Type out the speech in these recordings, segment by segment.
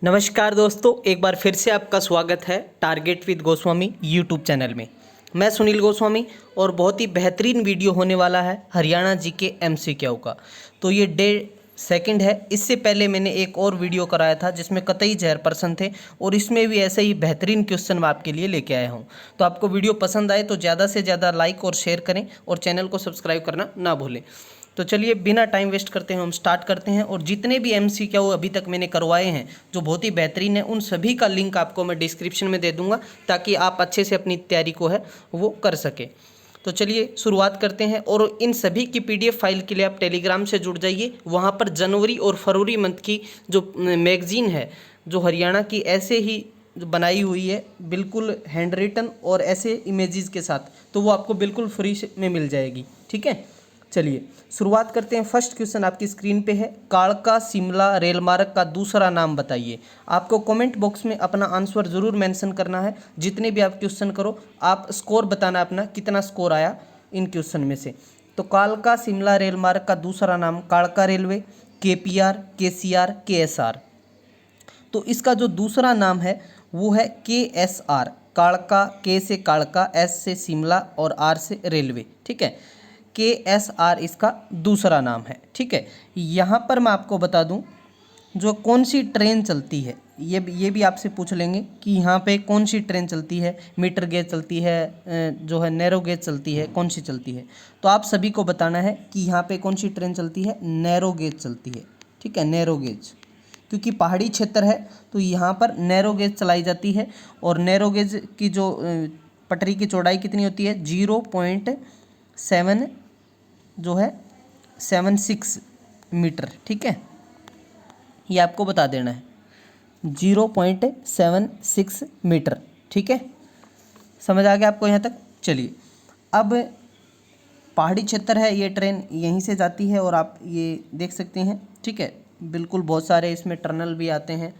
नमस्कार दोस्तों, एक बार फिर से आपका स्वागत है target with Goswami YouTube channel में। मैं सुनील गोस्वामी और बहुत ही बेहतरीन वीडियो होने वाला है हरियाणा जी के MCQ का। तो ये डे सेकंड है। इससे पहले मैंने एक और वीडियो कराया था जिसमें कतई जहर प्रश्न थे और इसमें भी ऐसे ही बेहतरीन क्वेश्चन मैं आपके लिए लेके आया हूँ। तो आपको वीडियो पसंद आए तो ज़्यादा से ज़्यादा लाइक और शेयर करें और चैनल को सब्सक्राइब करना ना भूलें। तो चलिए बिना टाइम वेस्ट करते हैं हम स्टार्ट करते हैं। और जितने भी MCQ अभी तक मैंने करवाए हैं जो बहुत ही बेहतरीन है, उन सभी का लिंक आपको मैं डिस्क्रिप्शन में दे दूंगा ताकि आप अच्छे से अपनी तैयारी को है वो कर सके। तो चलिए शुरुआत करते हैं। और इन सभी की PDF फाइल के लिए आप टेलीग्राम से जुड़ जाइए। वहाँ पर जनवरी और फरवरी मंथ की जो मैगजीन है जो हरियाणा की ऐसे ही जो बनाई हुई है बिल्कुल हैंड रिटन और ऐसे इमेजेस के साथ, तो वो आपको बिल्कुल फ्री में मिल जाएगी। ठीक है, चलिए शुरुआत करते हैं। फर्स्ट क्वेश्चन आपकी स्क्रीन पे है, कालका शिमला रेल मार्ग का दूसरा नाम बताइए। आपको कमेंट बॉक्स में अपना आंसर ज़रूर मेंशन करना है। जितने भी आप क्वेश्चन करो आप स्कोर बताना अपना कितना स्कोर आया इन क्वेश्चन में से। तो कालका शिमला रेल मार्ग का दूसरा नाम कालका रेलवे, KPR, KCR, KSR। तो इसका जो दूसरा नाम है वो है KSR। कालका, K से कालका, S से शिमला और R से रेलवे। ठीक है, KSR इसका दूसरा नाम है। ठीक है, यहाँ पर मैं आपको बता दूँ जो कौन सी ट्रेन चलती है, ये भी आपसे पूछ लेंगे कि यहाँ पे कौन सी ट्रेन चलती है, मीटर गेज चलती है, जो है नैरो गेज चलती है, कौन सी चलती है। तो आप सभी को बताना है कि यहाँ पे कौन सी ट्रेन चलती है, नैरो गेज चलती है। ठीक है, नैरो गेज, क्योंकि पहाड़ी क्षेत्र है तो यहाँ पर नैरो गेज चलाई जाती है। और नैरो गेज की जो पटरी की चौड़ाई कितनी होती है, 0.7 जो है 76 मीटर। ठीक है, ये आपको बता देना है, 0.76 मीटर। ठीक है, समझ आ गया आपको यहाँ तक। चलिए अब पहाड़ी क्षेत्र है, ये ट्रेन यहीं से जाती है और आप ये देख सकते हैं। ठीक है, बिल्कुल बहुत सारे इसमें टनल भी आते हैं।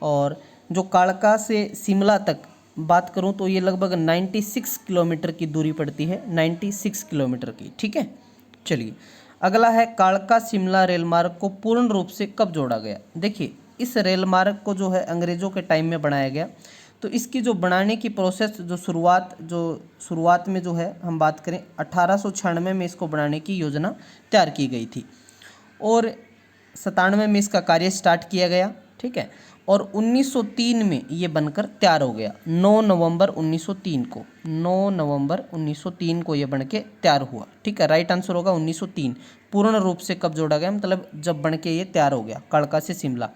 और जो कालका से शिमला तक बात करूं तो ये लगभग 96 किलोमीटर की दूरी पड़ती है, 96 किलोमीटर की। ठीक है, चलिए अगला है, कालका शिमला रेल मार्ग को पूर्ण रूप से कब जोड़ा गया। देखिए इस रेल मार्ग को जो है अंग्रेज़ों के टाइम में बनाया गया। तो इसकी जो बनाने की प्रोसेस जो शुरुआत में जो है हम बात करें 1896 में इसको बनाने की योजना तैयार की गई थी और 97 में इसका कार्य स्टार्ट किया गया। ठीक है, और 1903 में ये बनकर तैयार हो गया। 9 नवंबर 1903 को, 9 नवंबर 1903 को ये बन के तैयार हुआ। ठीक है, राइट आंसर होगा 1903। पूर्ण रूप से कब जोड़ा गया, मतलब जब बन के ये तैयार हो गया कालका से शिमला,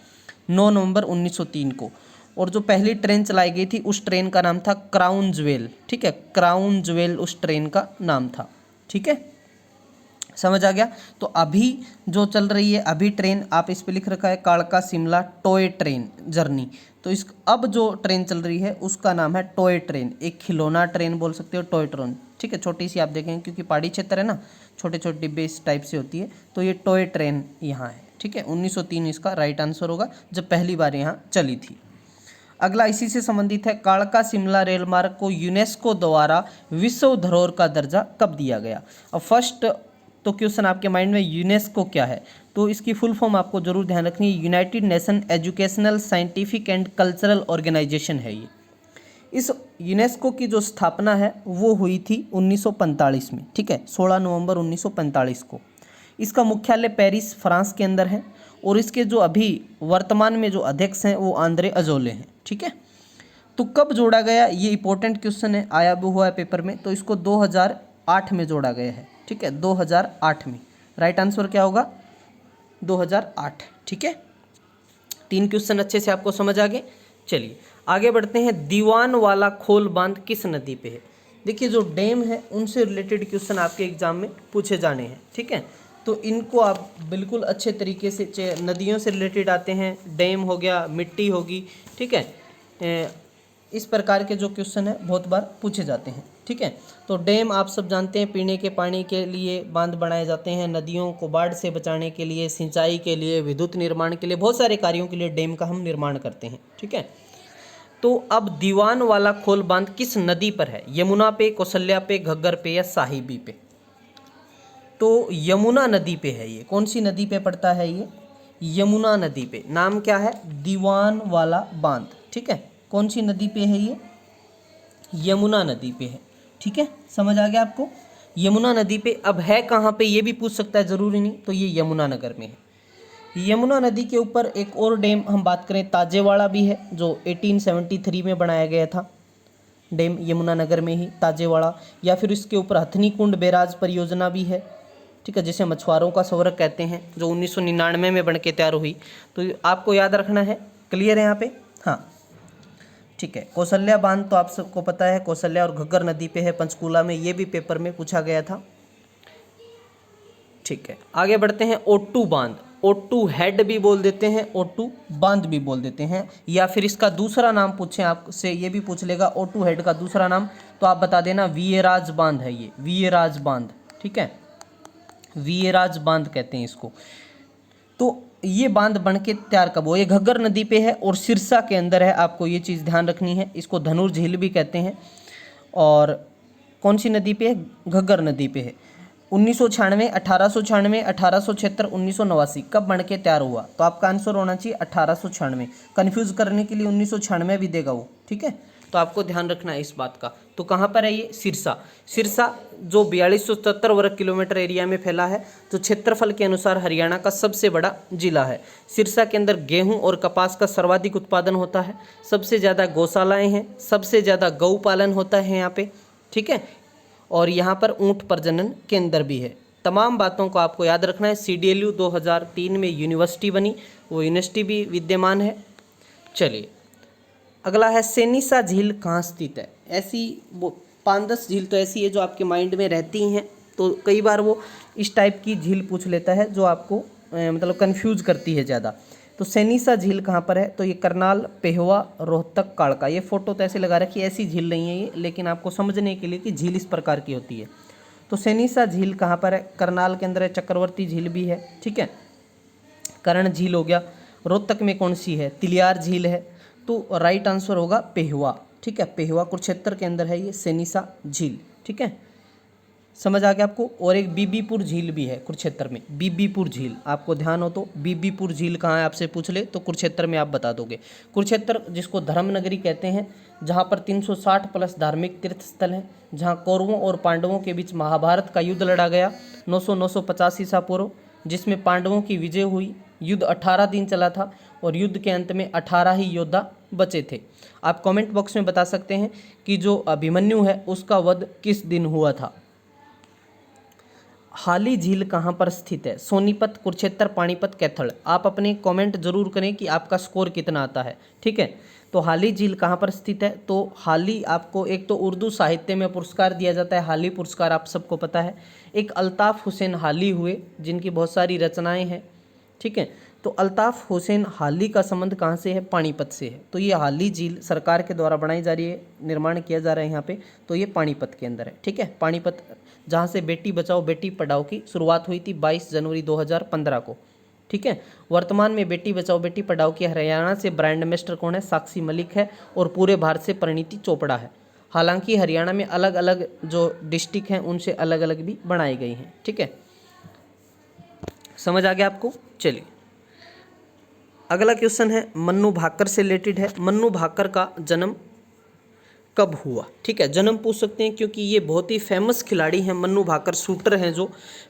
9 नवंबर 1903 को। और जो पहली ट्रेन चलाई गई थी उस ट्रेन का नाम था क्राउन ज्वेल। ठीक है, क्राउन ज्वेल उस ट्रेन का नाम था। ठीक है, समझ आ गया। तो अभी जो चल रही है अभी ट्रेन, आप इस पे लिख रखा है कालका शिमला टॉय ट्रेन जर्नी। तो इस अब जो ट्रेन चल रही है उसका नाम है टॉय ट्रेन, एक खिलौना ट्रेन बोल सकते हो, टॉय ट्रेन। ठीक है, छोटी सी आप देखेंगे क्योंकि पहाड़ी क्षेत्र है ना, छोटे छोटे डिब्बे इस टाइप से होती है, तो ये टॉय ट्रेन यहाँ है। ठीक है, 1903 इसका राइट आंसर होगा जब पहली बार यहाँ चली थी। अगला इसी से संबंधित है, कालका शिमला रेल मार्ग को यूनेस्को द्वारा विश्व धरोहर का दर्जा कब दिया गया। अब फर्स्ट तो क्वेश्चन आपके माइंड में यूनेस्को क्या है, तो इसकी फुल फॉर्म आपको जरूर ध्यान रखनी है। United Nation Educational Scientific and Cultural Organization है ये। इस यूनेस्को की जो स्थापना है वो हुई थी 1945 में। ठीक है, 16 नवंबर 1945 को। इसका मुख्यालय पेरिस फ्रांस के अंदर है और इसके जो अभी वर्तमान में जो अध्यक्ष हैं वो आंद्रे अजोले हैं। ठीक है, तो कब जोड़ा गया, ये इंपॉर्टेंट क्वेश्चन है, आया भी हुआ है पेपर में। तो इसको 2008 में जोड़ा गया है। ठीक है, 2008 में। राइट आंसर क्या होगा, 2008। ठीक है, 3 क्वेश्चन अच्छे से आपको समझ आ गए। चलिए आगे बढ़ते हैं, दीवान वाला खोल बांध किस नदी पे है। देखिए जो डैम है उनसे रिलेटेड क्वेश्चन आपके एग्जाम में पूछे जाने हैं। ठीक है, तो इनको आप बिल्कुल अच्छे तरीके से, नदियों से रिलेटेड आते हैं, डैम हो गया, मिट्टी होगी। ठीक है, इस प्रकार के जो क्वेश्चन है बहुत बार पूछे जाते हैं। ठीक है, तो डैम आप सब जानते हैं, पीने के पानी के लिए बांध बनाए जाते हैं, नदियों को बाढ़ से बचाने के लिए, सिंचाई के लिए, विद्युत निर्माण के लिए, बहुत सारे कार्यों के लिए डैम का हम निर्माण करते हैं। ठीक है, तो अब दीवान वाला खोल बांध किस नदी पर है, यमुना पे, कौशल्या पे, घग्गर पे या साहिबी पे। तो यमुना नदी पे है ये। कौन सी नदी पे पड़ता है ये, यमुना नदी पे। नाम क्या है? दीवान वाला बांध। ठीक है, कौन सी नदी पे है ये? यमुना नदी पे है। ठीक है, समझ आ गया आपको? यमुना नदी पे। अब है कहाँ पे ये भी पूछ सकता है, ज़रूरी नहीं। तो ये यमुनानगर में है। यमुना नदी के ऊपर एक और डैम हम बात करें, ताजेवाड़ा भी है, जो 1873 में बनाया गया था डैम, यमुनानगर में ही ताजेवाड़ा। या फिर इसके ऊपर हथनी कुंड बैराज परियोजना भी है। ठीक है, जिसे मछुआरों का स्वर्ग कहते हैं, जो 1999 में बन के तैयार हुई। तो आपको याद रखना है। क्लियर है यहाँ पे? हाँ, ठीक है। कौशल्या बांध तो आप सबको पता है, कौशल्या और घग्गर नदी पे है, पंचकूला में। ये भी पेपर में पूछा गया था। ठीक है, आगे बढ़ते हैं। ओट्टू बांध, ओट्टू हेड भी बोल देते हैं, ओट्टू बांध भी बोल देते हैं। या फिर इसका दूसरा नाम पूछें आपसे, ये भी पूछ लेगा ओट्टू हेड का दूसरा नाम, तो आप बता देना वीयराज बांध है ये, वीयराज बांध। ठीक है, वीयराज बांध कहते हैं इसको। तो ये बांध बन के तैयार कब हुआ? ये घग्गर नदी पे है और सिरसा के अंदर है। आपको ये चीज़ ध्यान रखनी है। इसको धनुर झील भी कहते हैं। और कौन सी नदी पे है? घग्गर नदी पे है। 1996, 1896, 1876, 1989 कब बन के तैयार हुआ? तो आपका आंसर होना चाहिए 1896। कन्फ्यूज़ करने के लिए 1996 भी देगा वो। ठीक है, तो आपको ध्यान रखना है इस बात का। तो कहाँ पर है ये? सिरसा। सिरसा जो 4270 वर्ग किलोमीटर एरिया में फैला है, जो क्षेत्रफल के अनुसार हरियाणा का सबसे बड़ा जिला है। सिरसा के अंदर गेहूं और कपास का सर्वाधिक उत्पादन होता है। सबसे ज़्यादा गौशालाएं हैं, सबसे ज़्यादा गौ पालन होता है यहाँ पे। ठीक है, और यहाँ पर ऊँट प्रजनन केंद्र भी है। तमाम बातों को आपको याद रखना है। CDLU 2003 में यूनिवर्सिटी बनी, वो यूनिवर्सिटी भी विद्यमान है। चलिए, अगला है सेनिसा झील कहाँ स्थित है? ऐसी वो 5-10 झील तो ऐसी है जो आपके माइंड में रहती हैं, तो कई बार वो इस टाइप की झील पूछ लेता है जो आपको मतलब कंफ्यूज करती है ज़्यादा। तो सेनिसा झील कहाँ पर है? तो ये करनाल, पेहवा, रोहतक, काड़का। ये फोटो तो ऐसे लगा रखी है, ऐसी झील नहीं है ये, लेकिन आपको समझने के लिए कि झील इस प्रकार की होती है। तो सेनिसा झील कहाँ पर है? करनाल के अंदर है। चक्रवर्ती झील भी है। ठीक है, कर्ण झील हो गया। रोहतक में कौन सी है? तिलियार झील है। तो राइट आंसर होगा पेहवा। ठीक है, पेहवा कुरुक्षेत्र के अंदर है ये सेनिसा झील। ठीक है, समझ आ गया आपको? और एक बीबीपुर झील भी है कुरुक्षेत्र में, बीबीपुर झील। आपको ध्यान हो तो बीबीपुर झील कहाँ है आपसे पूछ ले तो कुरुक्षेत्र में आप बता दोगे। कुरुक्षेत्र जिसको धर्म नगरी कहते हैं, जहाँ पर 360 प्लस धार्मिक तीर्थ स्थल हैं, जहाँ कौरवों और पांडवों के बीच महाभारत का युद्ध लड़ा गया 985 ईसा पूर्व, जिसमें पांडवों की विजय हुई। युद्ध 18 दिन चला था और युद्ध के अंत में 18 ही योद्धा बचे थे। आप कमेंट बॉक्स में बता सकते हैं कि जो अभिमन्यु है उसका वध किस दिन हुआ था। हाली झील कहाँ पर स्थित है? सोनीपत, कुरुक्षेत्र, पानीपत, कैथल। आप अपने कमेंट जरूर करें कि आपका स्कोर कितना आता है। ठीक है, तो हाली झील कहाँ पर स्थित है? तो हाली आपको एक तो उर्दू साहित्य में पुरस्कार दिया जाता है, हाली पुरस्कार, आप सबको पता है। एक अल्ताफ़ हुसैन हाली हुए, जिनकी बहुत सारी रचनाएं हैं। ठीक है, तो अल्ताफ़ हुसैन हाली का संबंध कहाँ से है? पानीपत से है। तो ये हाली झील सरकार के द्वारा बनाई जा रही है, निर्माण किया जा रहा है यहाँ पे, तो ये पानीपत के अंदर है। ठीक है, पानीपत जहाँ से बेटी बचाओ बेटी पढ़ाओ की शुरुआत हुई थी 22 जनवरी 2015 को। ठीक है, वर्तमान में बेटी बचाओ बेटी पढ़ाओ की हरियाणा से ब्रांड एम्बेसडर कौन है? साक्षी मलिक है। और पूरे भारत से परिणीति चोपड़ा है। हालांकि हरियाणा में अलग अलग जो डिस्ट्रिक्ट हैं उनसे अलग अलग भी बनाई गई हैं। ठीक है, समझ आ गया आपको? चलिए, अगला क्वेश्चन है मन्नू भाकर से रिलेटेड है। मन्नू भाकर का जन्म कब हुआ? ठीक है, जन्म पूछ सकते हैं क्योंकि ये बहुत ही फेमस खिलाड़ी हैं। मन्नू भाकर शूटर हैं जो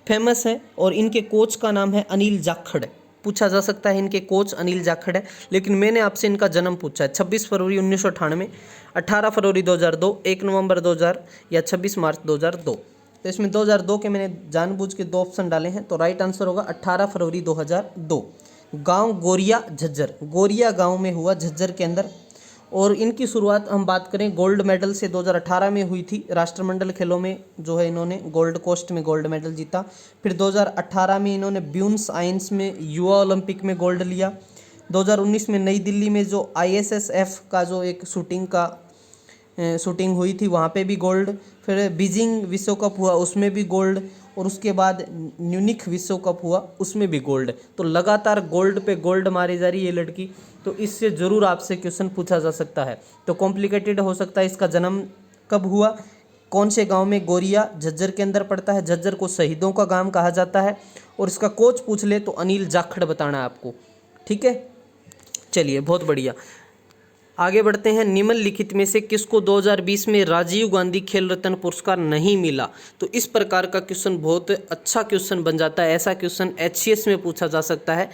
फेमस हैं, और इनके कोच का नाम है अनिल जाखड़। पूछा जा सकता है इनके कोच अनिल जाखड़ है, लेकिन मैंने आपसे इनका जन्म पूछा है। 26 फरवरी 1998, 18 फरवरी 2002, 1 नवंबर 2000 या 26 मार्च 2002। तो इसमें 2002 के मैंने जानबूझ के 2 ऑप्शन डाले हैं, तो राइट आंसर होगा 18 फरवरी 2002। गांव गोरिया झज्जर, गोरिया गांव में हुआ झज्जर के अंदर। और इनकी शुरुआत हम बात करें गोल्ड मेडल से 2018 में हुई थी। राष्ट्रमंडल खेलों में जो है इन्होंने गोल्ड कोस्ट में गोल्ड मेडल जीता। फिर 2018 में इन्होंने ब्यूनस आयर्स में युवा ओलंपिक में गोल्ड लिया। 2019 में नई दिल्ली में जो ISSF का जो एक शूटिंग हुई थी वहाँ पे भी गोल्ड। फिर बीजिंग विश्व कप हुआ उसमें भी गोल्ड, और उसके बाद म्यूनिख विश्व कप हुआ उसमें भी गोल्ड। तो लगातार गोल्ड पे गोल्ड मारी जा रही है ये लड़की, तो इससे ज़रूर आपसे क्वेश्चन पूछा जा सकता है। तो कॉम्प्लिकेटेड हो सकता है इसका जन्म कब हुआ, कौन से गांव में गोरिया झज्जर के अंदर पड़ता है। झज्जर को शहीदों का गांव कहा जाता है। और इसका कोच पूछ ले तो अनिल जाखड़ बताना है आपको, ठीक है। चलिए बहुत बढ़िया, आगे बढ़ते हैं। निम्नलिखित में से किसको 2020 में राजीव गांधी खेल रत्न पुरस्कार नहीं मिला। तो इस प्रकार का क्वेश्चन बहुत अच्छा क्वेश्चन बन जाता है। ऐसा क्वेश्चन HCS में पूछा जा सकता है,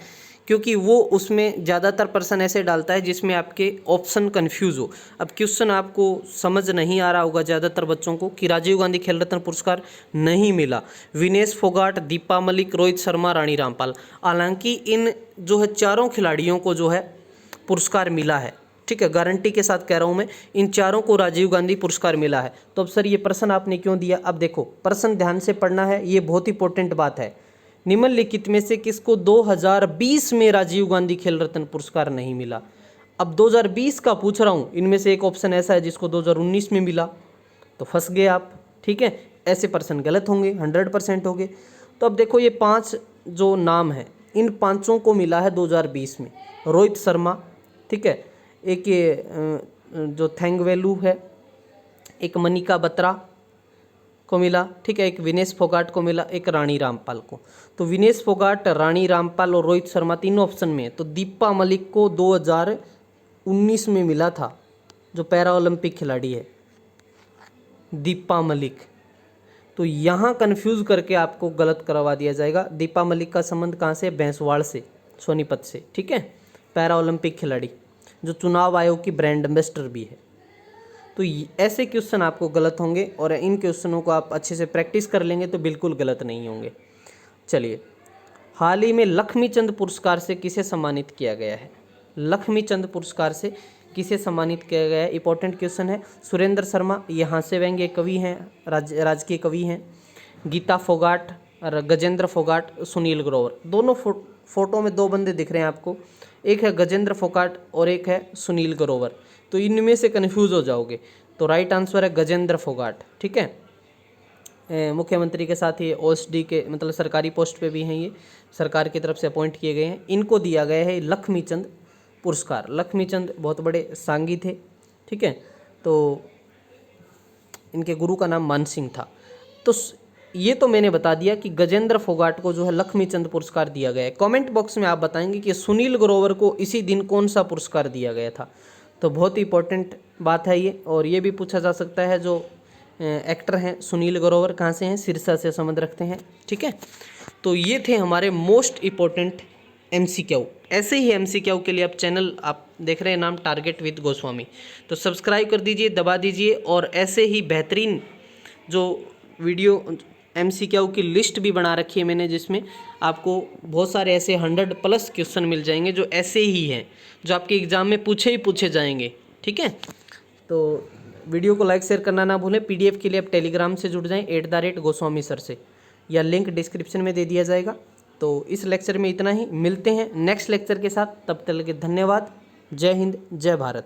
क्योंकि वो उसमें ज़्यादातर पर्सन ऐसे डालता है जिसमें आपके ऑप्शन कंफ्यूज हो। अब क्वेश्चन आपको समझ नहीं आ रहा होगा ज़्यादातर बच्चों को कि राजीव गांधी खेल रत्न पुरस्कार नहीं मिला, विनेश फोगाट, दीपा मलिक, रोहित शर्मा, रानी रामपाल। हालांकि इन जो है चारों खिलाड़ियों को जो है पुरस्कार मिला है, ठीक है, गारंटी के साथ कह रहा हूँ मैं, इन चारों को राजीव गांधी पुरस्कार मिला है। तो अब सर ये प्रश्न आपने क्यों दिया, अब देखो प्रश्न ध्यान से पढ़ना है, ये बहुत इंपॉर्टेंट बात है। निम्नलिखित में से किसको 2020 में राजीव गांधी खेल रत्न पुरस्कार नहीं मिला। अब 2020 का पूछ रहा हूँ, इनमें से एक ऑप्शन ऐसा है जिसको 2019 में मिला, तो फंस गए आप, ठीक है। ऐसे प्रश्न गलत होंगे, 100% होंगे। तो अब देखो ये 5 जो नाम है, इन 5 को मिला है 2020 में। रोहित शर्मा, ठीक है, एक ये जो थेंगवेलू है, एक मनिका बत्रा को मिला, ठीक है, एक विनेश फोगाट को मिला, एक रानी रामपाल को। तो विनेश फोगाट, रानी रामपाल और रोहित शर्मा तीनों ऑप्शन में है। तो दीपा मलिक को 2019 में मिला था, जो पैरा ओलंपिक खिलाड़ी है दीपा मलिक। तो यहाँ कंफ्यूज करके आपको गलत करवा दिया जाएगा। दीपा मलिक का संबंध कहाँ से, भैंसवाड़ से, सोनीपत से, ठीक है, पैरा ओलंपिक खिलाड़ी जो चुनाव आयोग की ब्रांड एम्बेसडर भी है। तो ऐसे क्वेश्चन आपको गलत होंगे, और इन क्वेश्चनों को आप अच्छे से प्रैक्टिस कर लेंगे तो बिल्कुल गलत नहीं होंगे। चलिए, हाल ही में लक्ष्मीचंद पुरस्कार से किसे सम्मानित किया गया है। लक्ष्मीचंद पुरस्कार से किसे सम्मानित किया गया है, इंपॉर्टेंट क्वेश्चन है। सुरेंद्र शर्मा, ये हास्य व्यंग्य कवि हैं, राजकीय कवि हैं। गीता फोगाट और गजेंद्र फोगाट, सुनील ग्रोवर। दोनों फोटो में 2 बंदे दिख रहे हैं आपको, एक है गजेंद्र फोगाट और एक है सुनील ग्रोवर। तो इनमें से कन्फ्यूज हो जाओगे, तो राइट आंसर है गजेंद्र फोगाट, ठीक है। मुख्यमंत्री के साथ ये OSD के मतलब सरकारी पोस्ट पे भी हैं, ये सरकार की तरफ से अपॉइंट किए गए हैं। इनको दिया गया है लक्ष्मीचंद पुरस्कार। लक्ष्मीचंद बहुत बड़े सांगी थे, ठीक है, तो इनके गुरु का नाम मान सिंह था। तो ये तो मैंने बता दिया कि गजेंद्र फोगाट को जो है लक्ष्मीचंद पुरस्कार दिया गया है। कमेंट बॉक्स में आप बताएंगे कि सुनील ग्रोवर को इसी दिन कौन सा पुरस्कार दिया गया था। तो बहुत ही इंपॉर्टेंट बात है ये। और ये भी पूछा जा सकता है, जो एक्टर हैं सुनील ग्रोवर कहाँ से हैं, सिरसा से संबंध रखते हैं, ठीक है। तो ये थे हमारे मोस्ट इम्पोर्टेंट MCQ। ऐसे ही MCQ के लिए आप चैनल आप देख रहे हैं, नाम टारगेट विद गोस्वामी, तो सब्सक्राइब कर दीजिए, दबा दीजिए। और ऐसे ही बेहतरीन जो वीडियो MCQ की लिस्ट भी बना रखी है मैंने, जिसमें आपको बहुत सारे ऐसे 100+ क्वेश्चन मिल जाएंगे जो ऐसे ही हैं, जो आपके एग्ज़ाम में पूछे जाएंगे, ठीक है। तो वीडियो को लाइक शेयर करना ना भूलें। PDF के लिए आप टेलीग्राम से जुड़ जाएं @गोस्वामी सर से, या लिंक डिस्क्रिप्शन में दे दिया जाएगा। तो इस लेक्चर में इतना ही, मिलते हैं नेक्स्ट लेक्चर के साथ, तब तक के धन्यवाद। जय हिंद, जय भारत।